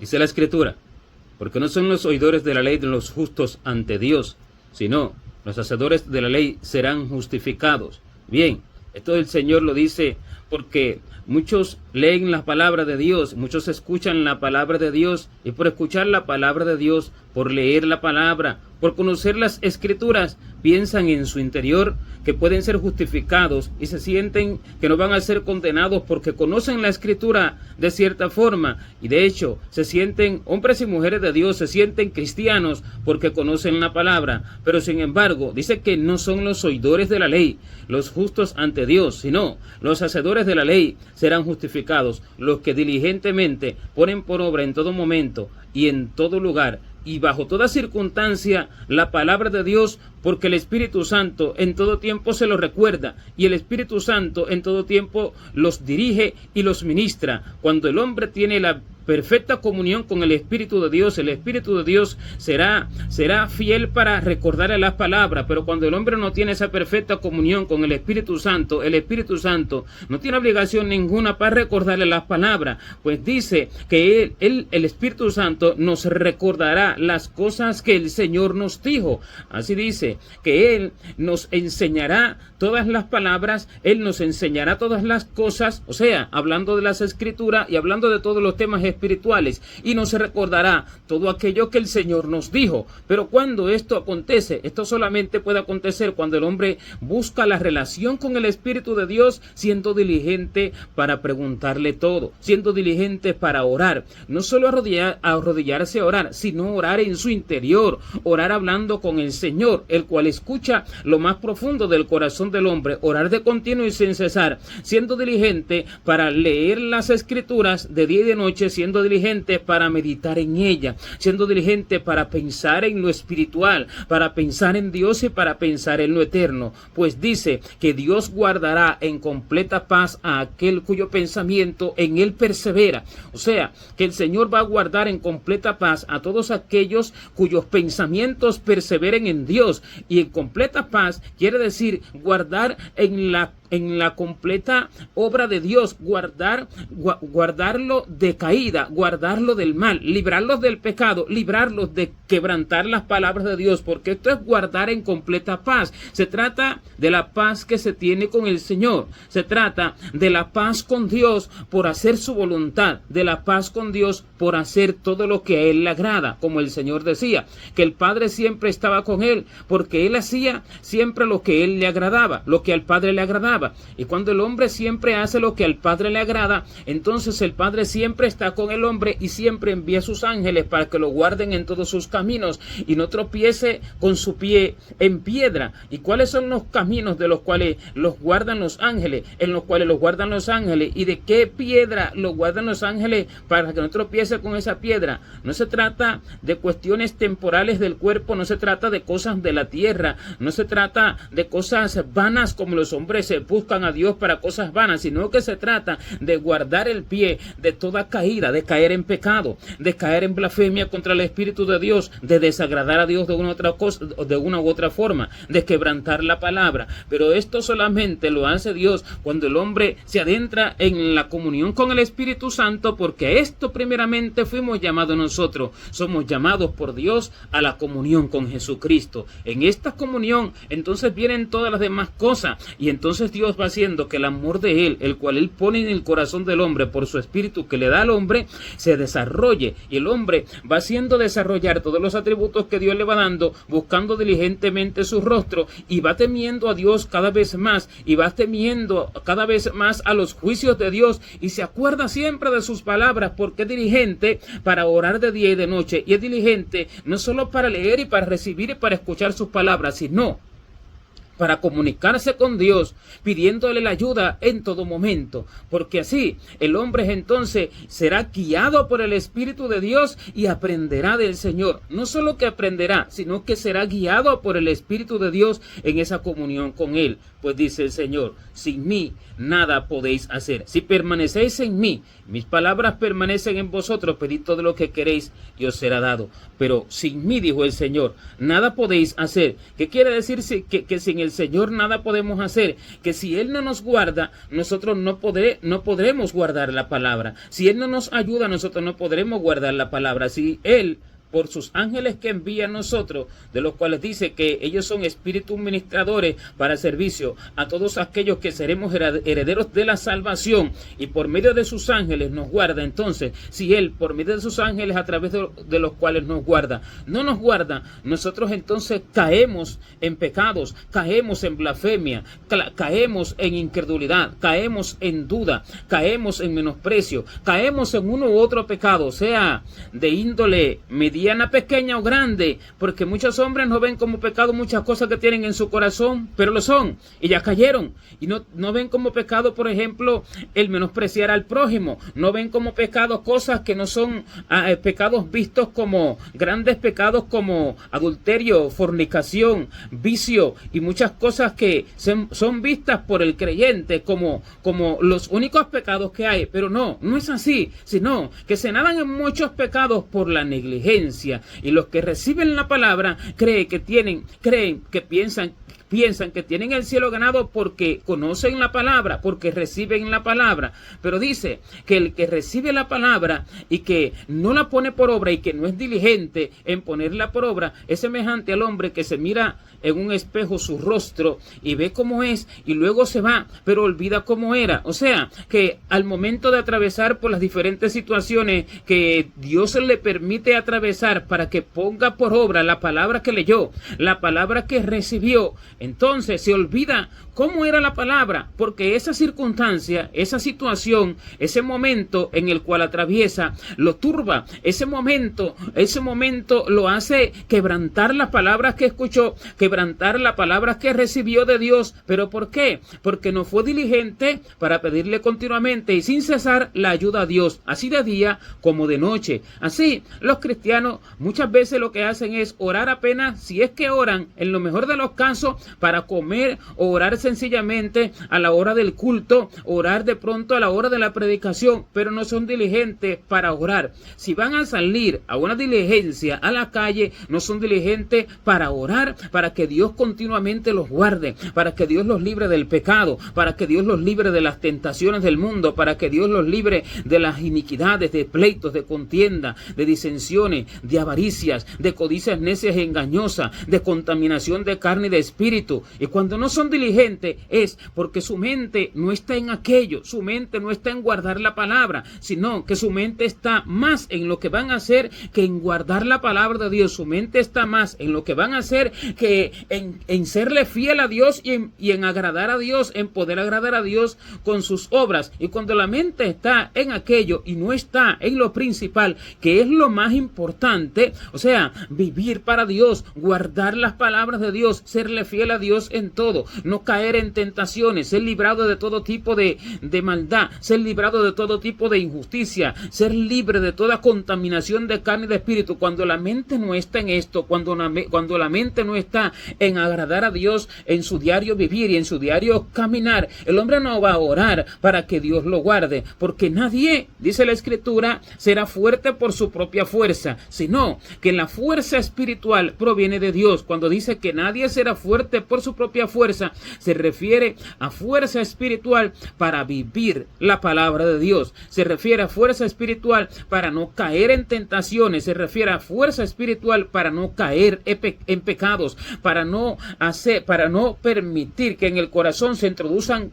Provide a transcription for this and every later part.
Dice la Escritura, porque no son los oidores de la ley de los justos ante Dios, sino los hacedores de la ley serán justificados. Bien, esto el Señor lo dice porque muchos leen la palabra de Dios, muchos escuchan la palabra de Dios, y por escuchar la palabra de Dios, por leer la palabra, por conocer las Escrituras, piensan en su interior que pueden ser justificados y se sienten que no van a ser condenados porque conocen la Escritura de cierta forma, y de hecho se sienten hombres y mujeres de Dios, se sienten cristianos porque conocen la palabra. Pero sin embargo dice que no son los oidores de la ley los justos ante Dios, sino los hacedores de la ley serán justificados, los que diligentemente ponen por obra en todo momento y en todo lugar y bajo toda circunstancia la palabra de Dios, porque el Espíritu Santo en todo tiempo se los recuerda y el Espíritu Santo en todo tiempo los dirige y los ministra. Cuando el hombre tiene la perfecta comunión con el Espíritu de Dios, el Espíritu de Dios será fiel para recordarle las palabras. Pero cuando el hombre no tiene esa perfecta comunión con el Espíritu Santo no tiene obligación ninguna para recordarle las palabras, pues dice que el Espíritu Santo nos recordará las cosas que el Señor nos dijo. Así dice que Él nos enseñará todas las palabras, Él nos enseñará todas las cosas, o sea, hablando de las Escrituras y hablando de todos los temas espirituales, y nos recordará todo aquello que el Señor nos dijo. Pero cuando esto acontece, esto solamente puede acontecer cuando el hombre busca la relación con el Espíritu de Dios, siendo diligente para preguntarle todo, siendo diligente para orar, no solo arrodillarse a orar, sino orar en su interior, orar hablando con el Señor, el cual escucha lo más profundo del corazón del hombre, orar de continuo y sin cesar, siendo diligente para leer las Escrituras de día y de noche, siendo diligente para meditar en ella, siendo diligente para pensar en lo espiritual, para pensar en Dios y para pensar en lo eterno, pues dice que Dios guardará en completa paz a aquel cuyo pensamiento en él persevera. O sea, que el Señor va a guardar en completa paz a todos aquellos cuyos pensamientos perseveren en Dios, y en completa paz quiere decir guardar en la completa obra de Dios, guardarlo de caída, guardarlo del mal, librarlos del pecado, librarlos de quebrantar las palabras de Dios, porque esto es guardar en completa paz. Se trata de la paz que se tiene con el Señor, se trata de la paz con Dios por hacer su voluntad, de la paz con Dios por hacer todo lo que a Él le agrada, como el Señor decía, que el Padre siempre estaba con Él, porque Él hacía siempre lo que a Él le agradaba, lo que al Padre le agradaba. Y cuando el hombre siempre hace lo que al Padre le agrada, entonces el Padre siempre está con el hombre y siempre envía a sus ángeles para que lo guarden en todos sus caminos y no tropiece con su pie en piedra. ¿Y cuáles son los caminos de los cuales los guardan los ángeles? En los cuales los guardan los ángeles. ¿Y de qué piedra los guardan los ángeles para que no tropiece con esa piedra? No se trata de cuestiones temporales del cuerpo, no se trata de cosas de la tierra, no se trata de cosas vanas como los hombres se buscan a Dios para cosas vanas, sino que se trata de guardar el pie de toda caída, de caer en pecado, de caer en blasfemia contra el Espíritu de Dios, de desagradar a Dios de una u otra forma, de quebrantar la palabra. Pero esto solamente lo hace Dios cuando el hombre se adentra en la comunión con el Espíritu Santo, porque esto primeramente fuimos llamados nosotros. Somos llamados por Dios a la comunión con Jesucristo. En esta comunión entonces vienen todas las demás cosas, y entonces Dios va haciendo que el amor de Él, el cual Él pone en el corazón del hombre por su Espíritu que le da al hombre, se desarrolle, y el hombre va haciendo desarrollar todos los atributos que Dios le va dando, buscando diligentemente su rostro, y va temiendo a Dios cada vez más, y va temiendo cada vez más a los juicios de Dios, y se acuerda siempre de sus palabras, porque es diligente para orar de día y de noche, y es diligente no solo para leer y para recibir y para escuchar sus palabras, sino para comunicarse con Dios, pidiéndole la ayuda en todo momento, porque así el hombre entonces será guiado por el Espíritu de Dios y aprenderá del Señor. No solo que aprenderá, sino que será guiado por el Espíritu de Dios en esa comunión con Él. Pues dice el Señor, sin mí nada podéis hacer. Si permanecéis en mí, mis palabras permanecen en vosotros, pedid todo lo que queréis y os será dado. Pero sin mí, dijo el Señor, nada podéis hacer. ¿Qué quiere decir que sin el Señor nada podemos hacer, que si Él no nos guarda, nosotros no podremos guardar la palabra. Si Él no nos ayuda, nosotros no podremos guardar la palabra. Si Él, por sus ángeles que envía a nosotros, de los cuales dice que ellos son espíritus ministradores para servicio a todos aquellos que seremos herederos de la salvación, y por medio de sus ángeles nos guarda. Entonces, si Él, por medio de sus ángeles, a través de los cuales nos guarda, no nos guarda, nosotros entonces caemos en pecados, caemos en blasfemia, caemos en incredulidad, caemos en duda, caemos en menosprecio, caemos en uno u otro pecado, sea de índole mediana, pequeña o grande, porque muchos hombres no ven como pecado muchas cosas que tienen en su corazón, pero lo son, y ya cayeron, y no ven como pecado, por ejemplo, el menospreciar al prójimo, no ven como pecado cosas que no son pecados vistos como grandes pecados, como adulterio, fornicación, vicio, y muchas cosas que son vistas por el creyente como los únicos pecados que hay, pero no es así, sino que se nadan en muchos pecados por la negligencia. Y los que reciben la palabra piensan que tienen el cielo ganado porque conocen la palabra, porque reciben la palabra. Pero dice que el que recibe la palabra y que no la pone por obra y que no es diligente en ponerla por obra, es semejante al hombre que se mira en un espejo su rostro y ve cómo es y luego se va, pero olvida cómo era. O sea, que al momento de atravesar por las diferentes situaciones que Dios le permite atravesar para que ponga por obra la palabra que leyó, la palabra que recibió, entonces se olvida cómo era la palabra, porque esa circunstancia, esa situación, ese momento en el cual atraviesa, lo turba, ese momento lo hace quebrantar las palabras que escuchó, quebrantar las palabras que recibió de Dios. ¿Pero por qué? Porque no fue diligente para pedirle continuamente y sin cesar la ayuda a Dios, así de día como de noche. Así, los cristianos muchas veces lo que hacen es orar apenas, si es que oran, en lo mejor de los casos, para comer, o orar sencillamente a la hora del culto, orar de pronto a la hora de la predicación, pero no son diligentes para orar. Si van a salir a una diligencia a la calle, no son diligentes para orar, para que Dios continuamente los guarde, para que Dios los libre del pecado, para que Dios los libre de las tentaciones del mundo, para que Dios los libre de las iniquidades, de pleitos, de contienda, de disensiones, de avaricias, de codicias necias y engañosas, de contaminación de carne y de espíritu. Y cuando no son diligentes es porque su mente no está en aquello, su mente no está en guardar la palabra, sino que su mente está más en lo que van a hacer que en guardar la palabra de Dios. Su mente está más en lo que van a hacer que en serle fiel a Dios y en agradar a Dios, en poder agradar a Dios con sus obras. Y cuando la mente está en aquello y no está en lo principal, que es lo más importante, o sea, vivir para Dios, guardar las palabras de Dios, serle fiel a Dios en todo, no caer en tentaciones, ser librado de todo tipo de maldad, ser librado de todo tipo de injusticia, ser libre de toda contaminación de carne y de espíritu. Cuando la mente no está en esto, cuando la mente no está en agradar a Dios en su diario vivir y en su diario caminar, el hombre no va a orar para que Dios lo guarde, porque nadie, dice la Escritura, será fuerte por su propia fuerza, sino que la fuerza espiritual proviene de Dios. Cuando dice que nadie será fuerte por su propia fuerza, se refiere a fuerza espiritual para vivir la palabra de Dios, se refiere a fuerza espiritual para no caer en tentaciones, se refiere a fuerza espiritual para no caer en pecados, para no permitir que en el corazón se introduzcan,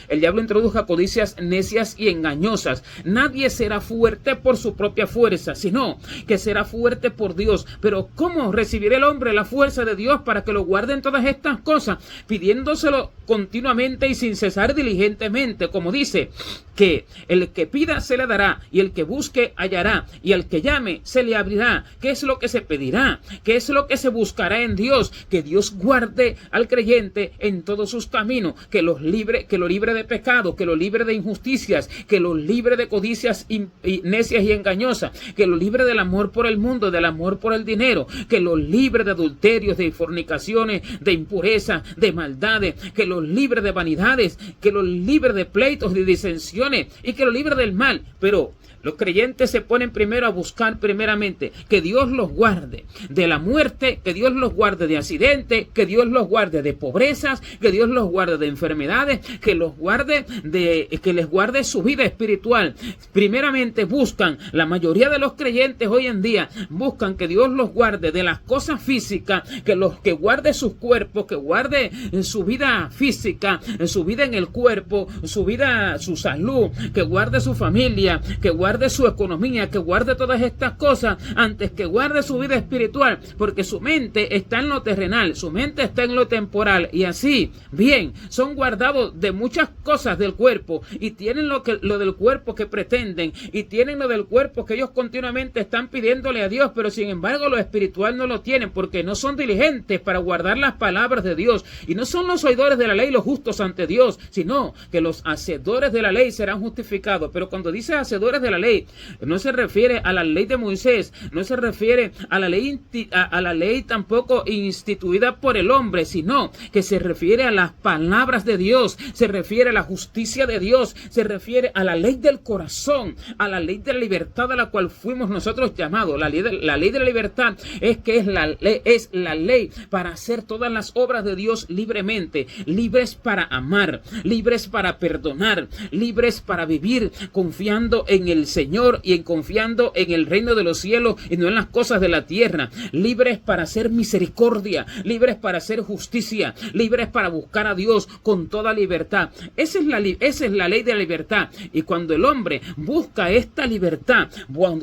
el diablo introduzca codicias necias y engañosas. Nadie será fuerte por su propia fuerza, sino que será fuerte por Dios. Pero ¿cómo recibirá el hombre la fuerza de Dios para que lo guarden todas estas cosas? Pidiéndoselo continuamente y sin cesar diligentemente, como dice, que el que pida se le dará, y el que busque hallará, y al que llame se le abrirá. ¿Qué es lo que se pedirá? ¿Qué es lo que se buscará en Dios? Que Dios guarde al creyente en todos sus caminos, que lo libre de pecado, que lo libre de injusticias, que lo libre de codicias necias y engañosas, que lo libre del amor por el mundo, del amor por el dinero, que lo libre de adulterios, de fornicaciones, de impureza, de maldades, que lo libre de vanidades, que lo libre de pleitos, de disensiones, y que lo libre del mal. Pero Los creyentes se ponen primero a buscar primeramente que Dios los guarde de la muerte, que Dios los guarde de accidentes, que Dios los guarde de pobrezas, que Dios los guarde de enfermedades, que les guarde su vida espiritual. Primeramente buscan, la mayoría de los creyentes hoy en día buscan que Dios los guarde de las cosas físicas, que guarde sus cuerpos, que guarde su vida física, su vida en el cuerpo, su salud, que guarde su familia, que guarde su economía, que guarde todas estas cosas antes que guarde su vida espiritual, porque su mente está en lo terrenal, su mente está en lo temporal, y así, bien, son guardados de muchas cosas del cuerpo, y tienen lo del cuerpo que pretenden, y tienen lo del cuerpo que ellos continuamente están pidiéndole a Dios, pero sin embargo lo espiritual no lo tienen, porque no son diligentes para guardar las palabras de Dios, y no son los oidores de la ley los justos ante Dios, sino que los hacedores de la ley serán justificados. Pero cuando dice hacedores de la ley, no se refiere a la ley de Moisés, no se refiere a la ley tampoco instituida por el hombre, sino que se refiere a las palabras de Dios, se refiere a la justicia de Dios, se refiere a la ley del corazón, a la ley de la libertad a la cual fuimos nosotros llamados. La ley de la libertad es la ley para hacer todas las obras de Dios libremente, libres para amar, libres para perdonar, libres para vivir confiando en el Señor y confiando en el reino de los cielos y no en las cosas de la tierra, libres para hacer misericordia, libres para hacer justicia, libres para buscar a Dios con toda libertad. Esa es la ley de la libertad. Y cuando el hombre busca esta libertad,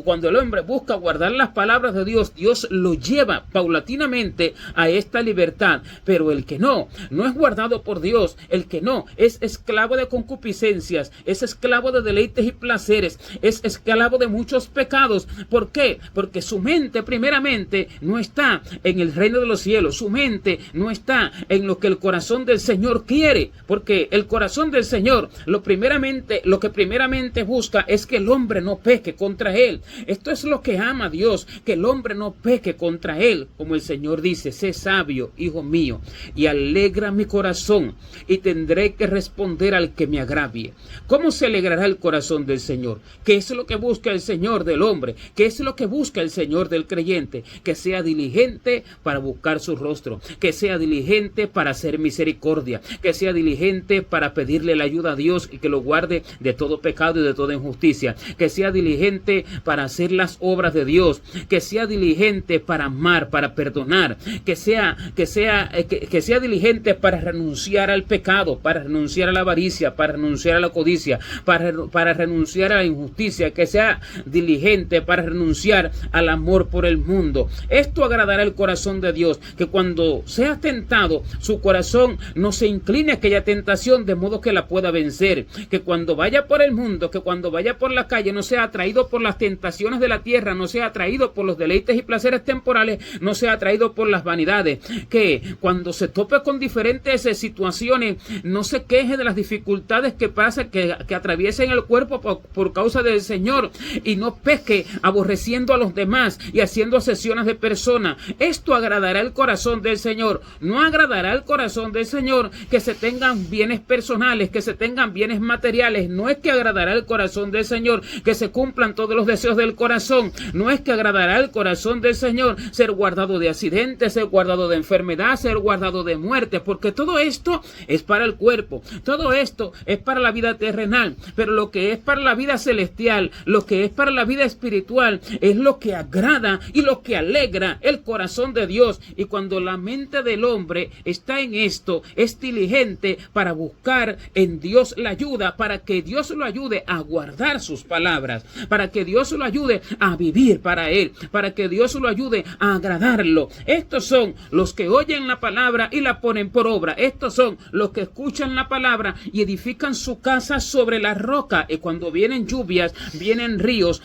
cuando el hombre busca guardar las palabras de Dios, Dios lo lleva paulatinamente a esta libertad. Pero el que no es guardado por Dios, el que no es esclavo de concupiscencias, es esclavo de deleites y placeres, es esclavo de muchos pecados. ¿Por qué? Porque su mente primeramente no está en el reino de los cielos, su mente no está en lo que el corazón del Señor quiere, porque el corazón del Señor lo que primeramente busca es que el hombre no peque contra él. Esto es lo que ama Dios, que el hombre no peque contra él, como el Señor dice: sé sabio, hijo mío, y alegra mi corazón, y tendré que responder al que me agravie. ¿Cómo se alegrará el corazón del Señor? ¿Qué es lo que busca el Señor del hombre? ¿Qué es lo que busca el Señor del creyente? Que sea diligente para buscar su rostro, que sea diligente para hacer misericordia, que sea diligente para pedirle la ayuda a Dios y que lo guarde de todo pecado y de toda injusticia, que sea diligente para hacer las obras de Dios, que sea diligente para amar, para perdonar, que sea diligente para renunciar al pecado, para renunciar a la avaricia, para renunciar a la codicia, para renunciar a la injusticia, que sea diligente para renunciar al amor por el mundo. Esto agradará el corazón de Dios, que cuando sea tentado, su corazón no se incline a aquella tentación de modo que la pueda vencer, que cuando vaya por el mundo, que cuando vaya por la calle, no sea atraído por las tentaciones de la tierra, no sea atraído por los deleites y placeres temporales, no sea atraído por las vanidades, que cuando se tope con diferentes situaciones, no se queje de las dificultades que atraviesen el cuerpo por causa del Señor, y no peque aborreciendo a los demás y haciendo acepciones de personas. Esto agradará el corazón del Señor. No agradará el corazón del Señor que se tengan bienes personales, que se tengan bienes materiales. No es que agradará el corazón del Señor que se cumplan todos los deseos del corazón. No es que agradará el corazón del Señor ser guardado de accidentes, ser guardado de enfermedad, ser guardado de muerte, porque todo esto es para el cuerpo, todo esto es para la vida terrenal, pero lo que es para la vida celestial, lo que es para la vida espiritual, es lo que agrada y lo que alegra el corazón de Dios. Y cuando la mente del hombre está en esto, es diligente para buscar en Dios la ayuda, para que Dios lo ayude a guardar sus palabras, para que Dios lo ayude a vivir para Él, para que Dios lo ayude a agradarlo. Estos son los que oyen la palabra y la ponen por obra. Estos son los que escuchan la palabra y edifican su casa sobre la roca. Y cuando vienen lluvias, vienen ríos,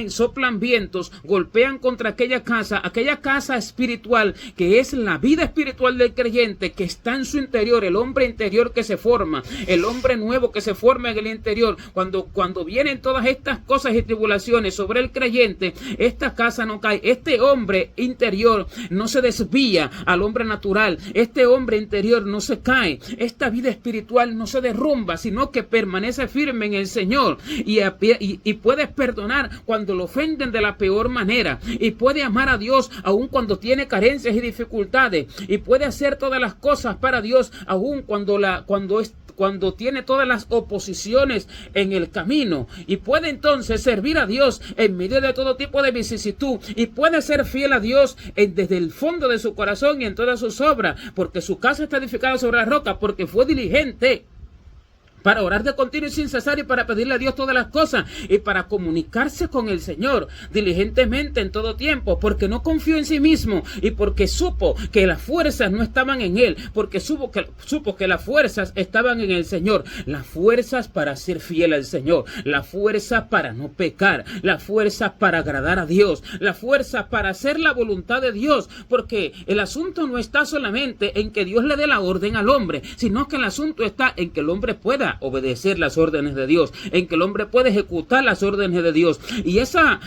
soplan vientos, golpean contra aquella casa espiritual, que es la vida espiritual del creyente, que está en su interior, el hombre interior que se forma, el hombre nuevo que se forma en el interior. Cuando vienen todas estas cosas y tribulaciones sobre el creyente, esta casa no cae. Este hombre interior no se desvía al hombre natural. Este hombre interior no se cae. Esta vida espiritual no se derrumba, sino que permanece firme en el Señor. Y y puede perdonar cuando lo ofenden de la peor manera, y puede amar a Dios aun cuando tiene carencias y dificultades, y puede hacer todas las cosas para Dios aun cuando tiene todas las oposiciones en el camino, y puede entonces servir a Dios en medio de todo tipo de vicisitud, y puede ser fiel a Dios desde el fondo de su corazón y en todas sus obras, porque su casa está edificada sobre la roca, porque fue diligente para orar de continuo y sin cesar, y para pedirle a Dios todas las cosas, y para comunicarse con el Señor diligentemente en todo tiempo, porque no confió en sí mismo, y porque supo que las fuerzas no estaban en él, porque supo que las fuerzas estaban en el Señor, las fuerzas para ser fiel al Señor, las fuerzas para no pecar, las fuerzas para agradar a Dios, las fuerzas para hacer la voluntad de Dios, porque el asunto no está solamente en que Dios le dé la orden al hombre, sino que el asunto está en que el hombre pueda obedecer las órdenes de Dios, en que el hombre puede ejecutar las órdenes de Dios, y esa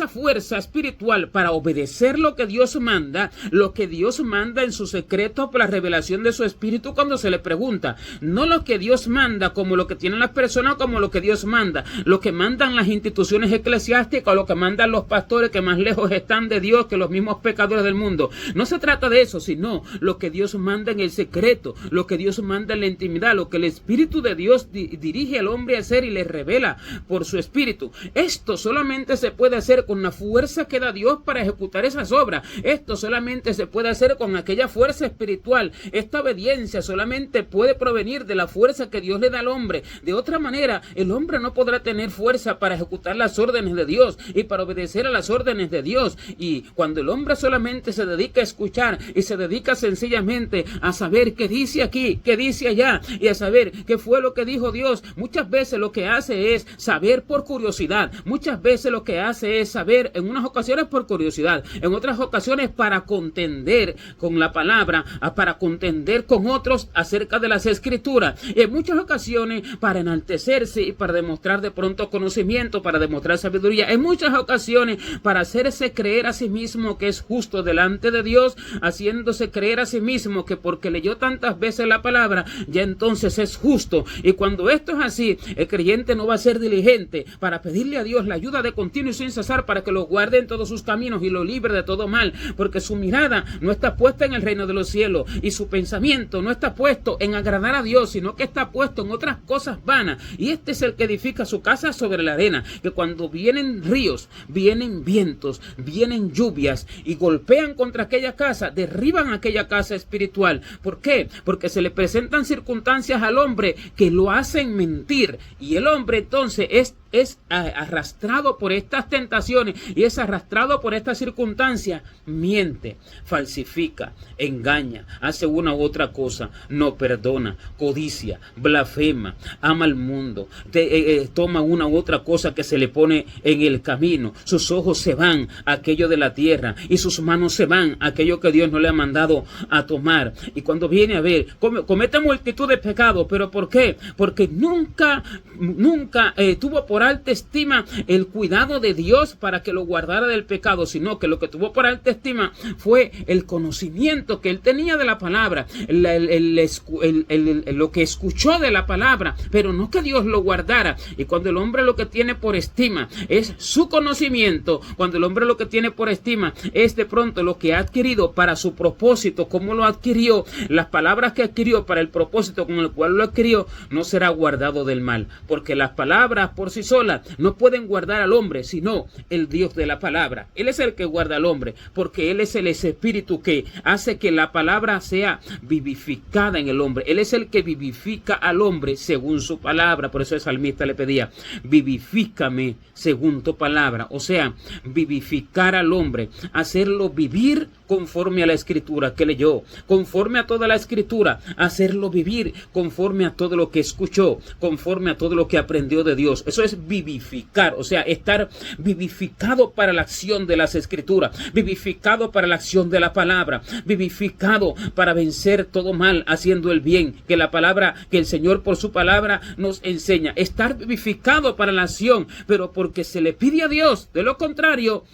fuerza espiritual para obedecer lo que Dios manda en su secreto por la revelación de su espíritu cuando se le pregunta, no lo que Dios manda como lo que tienen las personas, como lo que Dios manda, lo que mandan las instituciones eclesiásticas o lo que mandan los pastores que más lejos están de Dios que los mismos pecadores del mundo. No se trata de eso, sino lo que Dios manda en el secreto, lo que Dios manda en la intimidad, lo que el Espíritu de Dios dirige al hombre a hacer y le revela por su espíritu. Esto solamente se puede hacer con la fuerza que da Dios para ejecutar esas obras. Esto solamente se puede hacer con aquella fuerza espiritual. Esta obediencia solamente puede provenir de la fuerza que Dios le da al hombre. De otra manera, el hombre no podrá tener fuerza para ejecutar las órdenes de Dios y para obedecer a las órdenes de Dios. Y cuando el hombre solamente se dedica a escuchar y se dedica sencillamente a saber qué dice aquí, qué dice allá, y a saber qué fue lo que dijo Dios, muchas veces lo que hace es saber por curiosidad, muchas veces lo que hace es saber, en unas ocasiones por curiosidad, en otras ocasiones para contender con la palabra, para contender con otros acerca de las escrituras, y en muchas ocasiones para enaltecerse y para demostrar de pronto conocimiento, para demostrar sabiduría, en muchas ocasiones para hacerse creer a sí mismo que es justo delante de Dios, haciéndose creer a sí mismo que porque leyó tantas veces la palabra, ya entonces es justo. Y cuando esto es así, el creyente no va a ser diligente para pedirle a Dios la ayuda de continuo y sin cesar para que lo guarde en todos sus caminos y lo libre de todo mal, porque su mirada no está puesta en el reino de los cielos y su pensamiento no está puesto en agradar a Dios, sino que está puesto en otras cosas vanas. Y este es el que edifica su casa sobre la arena, que cuando vienen ríos, vienen vientos, vienen lluvias y golpean contra aquella casa, derriban aquella casa espiritual. ¿Por qué? Porque se le presentan circunstancias al hombre que lo hacen mentir, y el hombre entonces es arrastrado por estas tentaciones y es arrastrado por estas circunstancias, miente, falsifica, engaña, hace una u otra cosa, no perdona, codicia, blasfema, ama al mundo, toma una u otra cosa que se le pone en el camino, sus ojos se van a aquello de la tierra y sus manos se van a aquello que Dios no le ha mandado a tomar, y cuando viene a ver, comete multitud de pecados. ¿Pero por qué? Porque nunca tuvo por alta estima el cuidado de Dios para que lo guardara del pecado, sino que lo que tuvo por alta estima fue el conocimiento que él tenía de la palabra, lo que escuchó de la palabra, pero no que Dios lo guardara. Y cuando el hombre lo que tiene por estima es su conocimiento, cuando el hombre lo que tiene por estima es de pronto lo que ha adquirido para su propósito, cómo lo adquirió, las palabras que adquirió para el propósito con el cual lo adquirió, no será guardado del mal, porque las palabras por sí solas no pueden guardar al hombre, sino el Dios de la palabra. Él es el que guarda al hombre, porque Él es el espíritu que hace que la palabra sea vivificada en el hombre. Él es el que vivifica al hombre según su palabra. Por eso el salmista le pedía, vivifícame según tu palabra. O sea, vivificar al hombre, hacerlo vivir conforme a la escritura que leyó, conforme a toda la escritura, hacerlo vivir conforme a todo lo que escuchó, conforme a todo lo que aprendió de Dios. Eso es vivificar, o sea, estar vivificado para la acción de las escrituras, vivificado para la acción de la palabra, vivificado para vencer todo mal haciendo el bien, que la palabra, que el Señor por su palabra nos enseña, estar vivificado para la acción, pero porque se le pide a Dios. De lo contrario,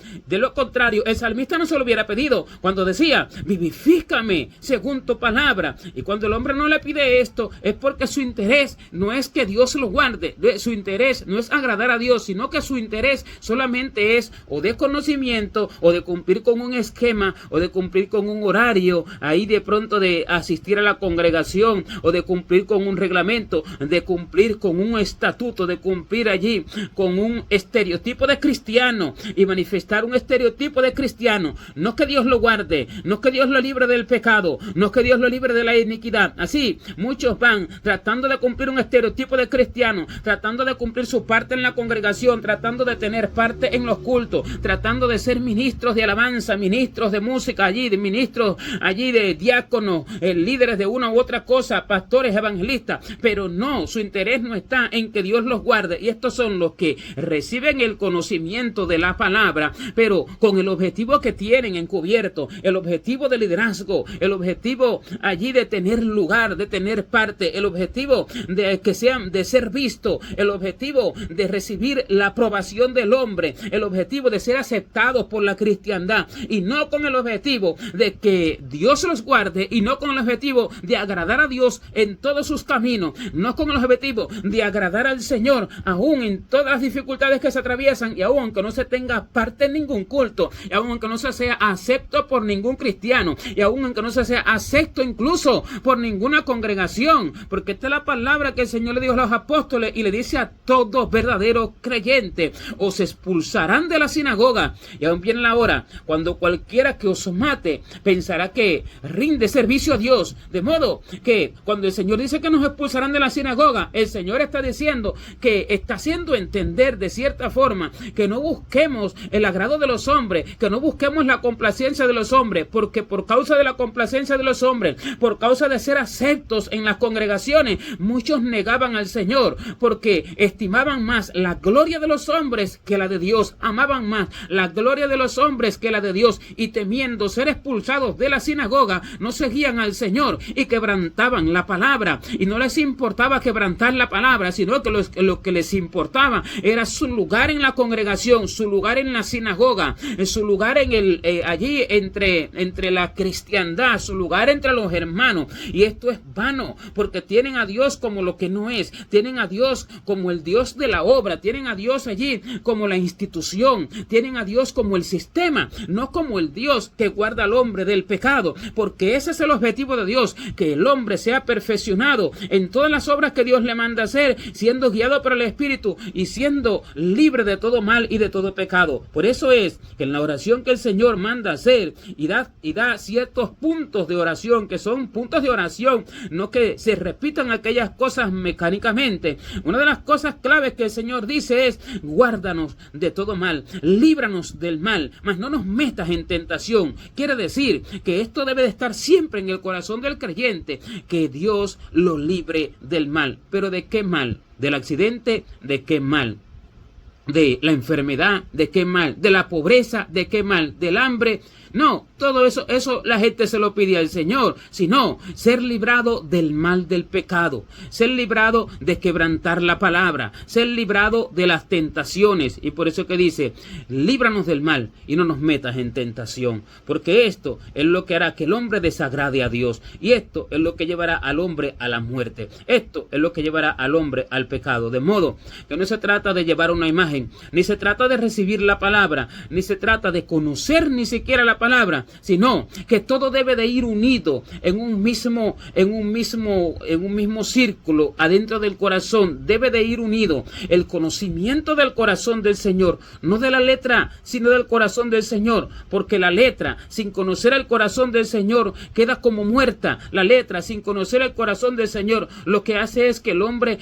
el salmista no se lo hubiera pedido cuando decía, vivifícame según tu palabra. Y cuando el hombre no le pide esto, es porque su interés no es que Dios lo guarde, su interés no es agradar a Dios, sino que su interés solamente es o de conocimiento o de cumplir con un esquema o de cumplir con un horario, ahí de pronto de asistir a la congregación o de cumplir con un reglamento, de cumplir con un estatuto, de cumplir allí con un estereotipo de cristiano y manifestar un estereotipo de cristiano. No que Dios lo guarde, no que Dios lo libre del pecado, no que Dios lo libre de la iniquidad. Así, muchos van tratando de cumplir un estereotipo de cristiano, tratando de cumplir su parte en la congregación, tratando de tener parte en los cultos, tratando de ser ministros de alabanza, ministros de música allí, de ministros allí de diáconos, líderes de una u otra cosa, pastores, evangelistas, pero no, su interés no está en que Dios los guarde. Y estos son los que reciben el conocimiento de la palabra, pero con el objetivo que tienen encubierto, el objetivo de liderazgo, el objetivo allí de tener lugar, de tener parte, el objetivo de que sean, de ser visto, el objetivo de recibir la aprobación del hombre, el objetivo de ser aceptados por la cristiandad, y no con el objetivo de que Dios los guarde, y no con el objetivo de agradar a Dios en todos sus caminos, no con el objetivo de agradar al Señor aún en todas las dificultades que se atraviesan, y aún aunque no se tenga parte en ningún culto, y aún aunque no se sea acepto por ningún cristiano, y aún aunque no se sea acepto incluso por ninguna congregación, porque esta es la palabra que el Señor le dijo a los apóstoles y le dice a todos verdaderos creyentes: os expulsarán de la sinagoga. Y aún viene la hora cuando cualquiera que os mate pensará que rinde servicio a Dios, de modo que cuando el Señor dice que nos expulsarán de la sinagoga, el Señor está diciendo que está haciendo entender de cierta forma que no busquemos el agrado de los hombres, que no busquemos la complacencia de los hombres, porque por causa de la complacencia de los hombres, por causa de ser aceptos en las congregaciones, muchos negaban al Señor, porque estimaban más la gloria de los hombres que la de Dios, amaban más la gloria de los hombres que la de Dios, y temiendo ser expulsados de la sinagoga, no seguían al Señor y quebrantaban la palabra, y no les importaba quebrantar la palabra, sino que lo que les importaba era su lugar en la congregación, su lugar en la sinagoga, su lugar en allí entre la cristiandad, su lugar entre los hermanos. Y esto es vano, porque tienen a Dios como lo que no es, tienen a Dios como el Dios de la obra, tienen a Dios allí como la institución, tienen a Dios como el sistema, no como el Dios que guarda al hombre del pecado, porque ese es el objetivo de Dios, que el hombre sea perfeccionado en todas las obras que Dios le manda hacer, siendo guiado por el Espíritu y siendo libre de todo mal y de todo pecado. Por eso es que en la oración que el Señor manda hacer y da ciertos puntos de oración, que son puntos de oración, no que se repitan aquellas cosas mecánicamente. Una de las cosas claves que el Señor dice es: guárdanos de todo mal, líbranos del mal, mas no nos metas en tentación. Quiere decir que esto debe de estar siempre en el corazón del creyente, que Dios lo libre del mal. ¿Pero de qué mal? ¿Del accidente? ¿De qué mal? ¿De la enfermedad? ¿De qué mal? ¿De la pobreza? ¿De qué mal? ¿Del hambre? No, todo eso la gente se lo pide al Señor, sino ser librado del mal del pecado, ser librado de quebrantar la palabra, ser librado de las tentaciones. Y por eso que dice: líbranos del mal y no nos metas en tentación, porque esto es lo que hará que el hombre desagrade a Dios, y esto es lo que llevará al hombre a la muerte, esto es lo que llevará al hombre al pecado. De modo que no se trata de llevar una imagen, ni se trata de recibir la palabra, ni se trata de conocer ni siquiera la palabra, sino que todo debe de ir unido en un mismo círculo adentro del corazón. Debe de ir unido el conocimiento del corazón del Señor, no de la letra, sino del corazón del Señor, porque la letra sin conocer el corazón del Señor queda como muerta. La letra sin conocer el corazón del Señor lo que hace es que el hombre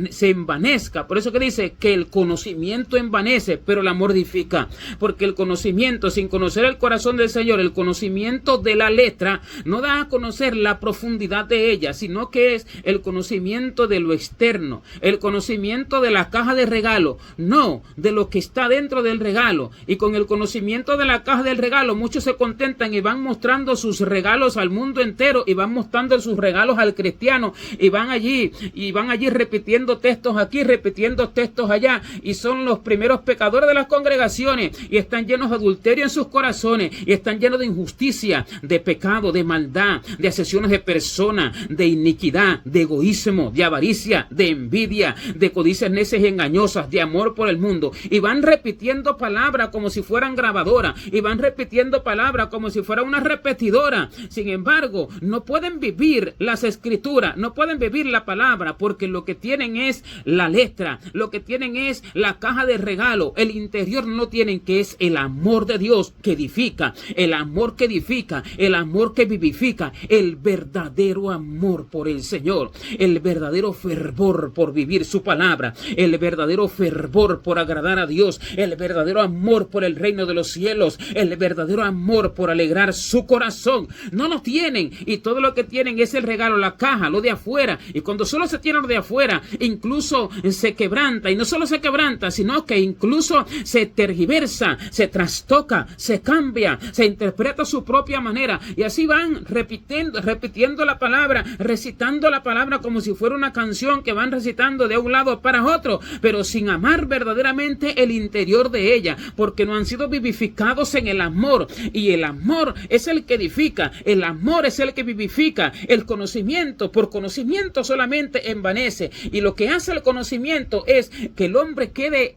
se envanezca. Por eso que dice que el conocimiento envanece, pero el amor edifica, porque el conocimiento sin conocer el corazón del Señor, el conocimiento de la letra, no da a conocer la profundidad de ella, sino que es el conocimiento de lo externo, el conocimiento de la caja de regalo, no de lo que está dentro del regalo. Y con el conocimiento de la caja del regalo, muchos se contentan y van mostrando sus regalos al mundo entero, y van mostrando sus regalos al cristiano, y van allí repitiendo textos aquí, repitiendo textos allá, y son son los primeros pecadores de las congregaciones y están llenos de adulterio en sus corazones y están llenos de injusticia, de pecado, de maldad, de asesiones de personas, de iniquidad, de egoísmo, de avaricia, de envidia, de codicias necias y engañosas, de amor por el mundo, y van repitiendo palabras como si fueran grabadoras, y van repitiendo palabras como si fuera una repetidora. Sin embargo, no pueden vivir las escrituras, no pueden vivir la palabra, porque lo que tienen es la letra, lo que tienen es la caja de regalo, el interior no tienen, que es el amor de Dios que edifica, el amor que edifica, el amor que vivifica, el verdadero amor por el Señor, el verdadero fervor por vivir su palabra, el verdadero fervor por agradar a Dios, el verdadero amor por el reino de los cielos, el verdadero amor por alegrar su corazón. No lo tienen, y todo lo que tienen es el regalo, la caja, lo de afuera, y cuando solo se tiene lo de afuera, incluso se quebranta, y no solo se quebranta, sino que incluso se tergiversa, se trastoca, se cambia, se interpreta a su propia manera, y así van repitiendo la palabra, recitando la palabra como si fuera una canción que van recitando de un lado para otro, pero sin amar verdaderamente el interior de ella, porque no han sido vivificados en el amor, y el amor es el que edifica, el amor es el que vivifica. El conocimiento, por conocimiento solamente envanece, y lo que hace el conocimiento es que el hombre quede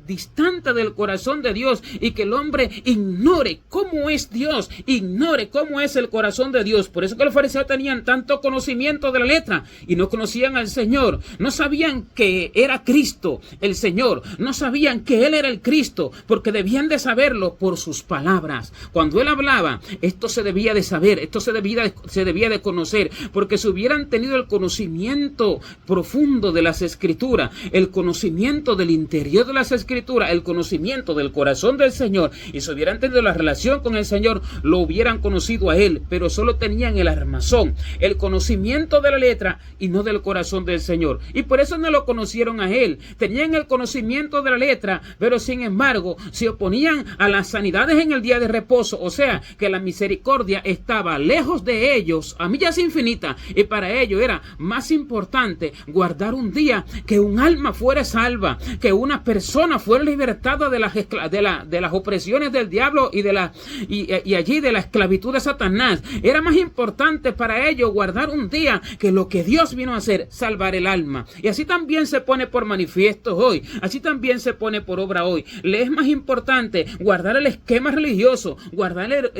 distante del corazón de Dios, y que el hombre ignore cómo es Dios, ignore cómo es el corazón de Dios. Por eso que los fariseos tenían tanto conocimiento de la letra y no conocían al Señor, no sabían que era Cristo el Señor, no sabían que Él era el Cristo, porque debían de saberlo por sus palabras. Cuando Él hablaba, esto se debía de saber, esto se debía de conocer, porque si hubieran tenido el conocimiento profundo de las Escrituras, el conocimiento del interior de las Escrituras, el conocimiento del corazón del Señor, y si hubieran tenido la relación con el Señor, lo hubieran conocido a Él, pero solo tenían el armazón, el conocimiento de la letra y no del corazón del Señor, y por eso no lo conocieron a Él. Tenían el conocimiento de la letra, pero sin embargo se oponían a las sanidades en el día de reposo, o sea que la misericordia estaba lejos de ellos a millas infinitas, y para ellos era más importante guardar un día que un alma fuera salva, que una persona fuera libertada de las opresiones del diablo y allí de la esclavitud de Satanás. Era más importante para ellos guardar un día que lo que Dios vino a hacer, salvar el alma. Y así también se pone por manifiesto hoy, así también se pone por obra hoy. Le es más importante guardar el esquema religioso, guardar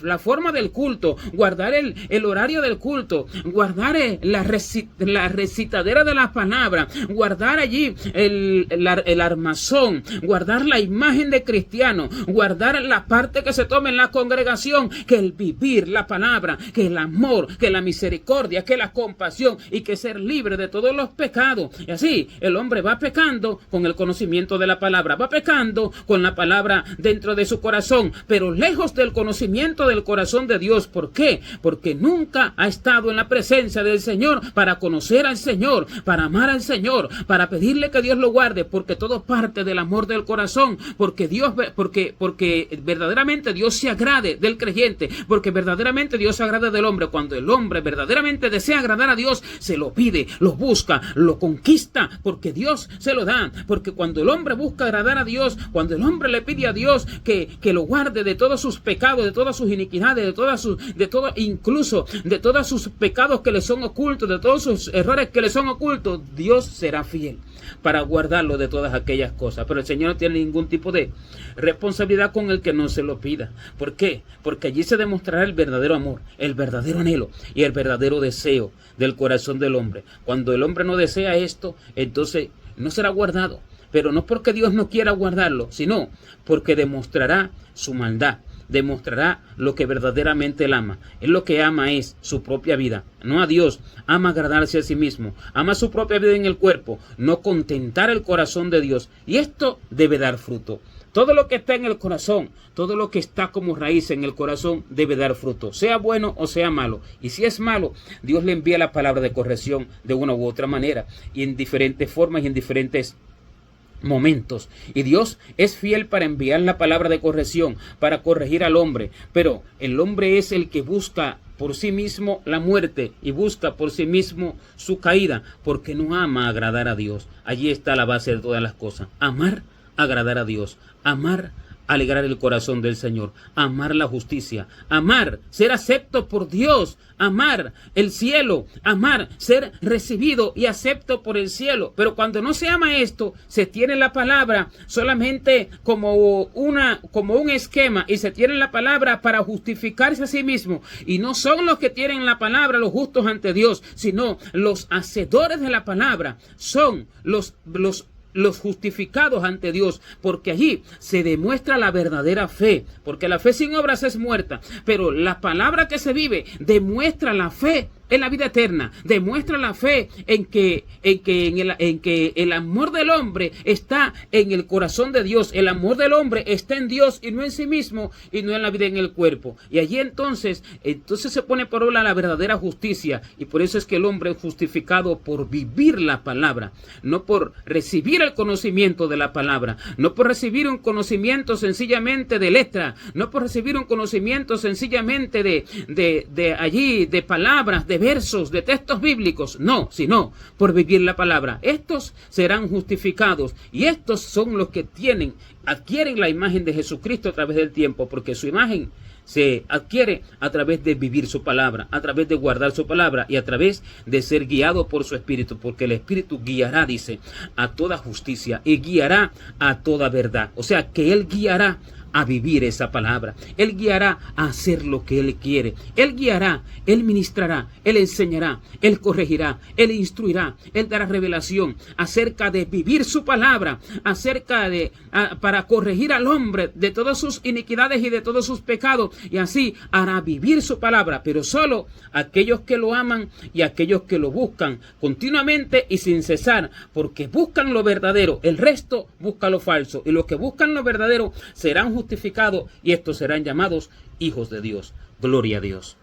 la forma del culto, guardar el horario del culto, guardar la recitadera de las palabras, guardar allí el armazón, guardar la imagen de cristiano, guardar la parte que se toma en la congregación, que el vivir la palabra, que el amor, que la misericordia, que la compasión, y que ser libre de todos los pecados. Y así el hombre va pecando con el conocimiento de la palabra, va pecando con la palabra dentro de su corazón, pero lejos del conocimiento del corazón de Dios. ¿Por qué? Porque nunca ha estado en la presencia del Señor para conocer al Señor, para amar al Señor, para pedirle que Dios lo guarde, porque todo parte del amor del corazón, porque verdaderamente Dios se agrade del creyente, porque verdaderamente Dios se agrada del hombre. Cuando el hombre verdaderamente desea agradar a Dios, se lo pide, lo busca, lo conquista, porque Dios se lo da. Porque cuando el hombre busca agradar a Dios, cuando el hombre le pide a Dios que lo guarde de todos sus pecados, de todas sus iniquidades, incluso de todos sus pecados que le son ocultos, de todos sus errores que le son ocultos, Dios será fiel para guardarlo de todas aquellas cosas. Pero el Señor no tiene ningún tipo de responsabilidad con el que no se lo pida. ¿Por qué? Porque allí se demostrará el verdadero amor, el verdadero anhelo y el verdadero deseo del corazón del hombre. Cuando el hombre no desea esto, entonces no será guardado. Pero no porque Dios no quiera guardarlo, sino porque demostrará su maldad, demostrará lo que verdaderamente él ama. Él lo que ama es su propia vida, no a Dios. Ama agradarse a sí mismo, ama su propia vida en el cuerpo, no contentar el corazón de Dios. Y esto debe dar fruto. Todo lo que está en el corazón, todo lo que está como raíz en el corazón debe dar fruto, sea bueno o sea malo. Y si es malo, Dios le envía la palabra de corrección de una u otra manera, y en diferentes formas y en diferentes momentos, y Dios es fiel para enviar la palabra de corrección, para corregir al hombre, pero el hombre es el que busca por sí mismo la muerte y busca por sí mismo su caída, porque no ama agradar a Dios. Allí está la base de todas las cosas: amar, agradar a Dios, amar, alegrar el corazón del Señor, amar la justicia, amar, ser acepto por Dios, amar el cielo, amar, ser recibido y acepto por el cielo. Pero cuando no se ama esto, se tiene la palabra solamente como un esquema, y se tiene la palabra para justificarse a sí mismo. Y no son los que tienen la palabra los justos ante Dios, sino los hacedores de la palabra son los justificados ante Dios, porque allí se demuestra la verdadera fe, porque la fe sin obras es muerta, pero la palabra que se vive demuestra la fe en la vida eterna, demuestra la fe en que el amor del hombre está en el corazón de Dios, el amor del hombre está en Dios y no en sí mismo, y no en la vida, en el cuerpo. Y allí entonces se pone por obra la verdadera justicia, y por eso es que el hombre es justificado por vivir la palabra, no por recibir el conocimiento de la palabra, no por recibir un conocimiento sencillamente de letra, no por recibir un conocimiento sencillamente de palabras, de versos, de textos bíblicos, no, sino por vivir la palabra. Estos serán justificados, y estos son los que adquieren la imagen de Jesucristo a través del tiempo, porque su imagen se adquiere a través de vivir su palabra, a través de guardar su palabra y a través de ser guiado por su Espíritu, porque el Espíritu guiará, dice, a toda justicia y guiará a toda verdad. O sea que Él guiará a vivir esa palabra, Él guiará a hacer lo que Él quiere, Él guiará, Él ministrará, Él enseñará, Él corregirá, Él instruirá, Él dará revelación acerca de vivir su palabra, para corregir al hombre de todas sus iniquidades y de todos sus pecados, y así hará vivir su palabra, pero solo aquellos que lo aman y aquellos que lo buscan continuamente y sin cesar, porque buscan lo verdadero, el resto busca lo falso, y los que buscan lo verdadero serán justificados, y estos serán llamados hijos de Dios. Gloria a Dios.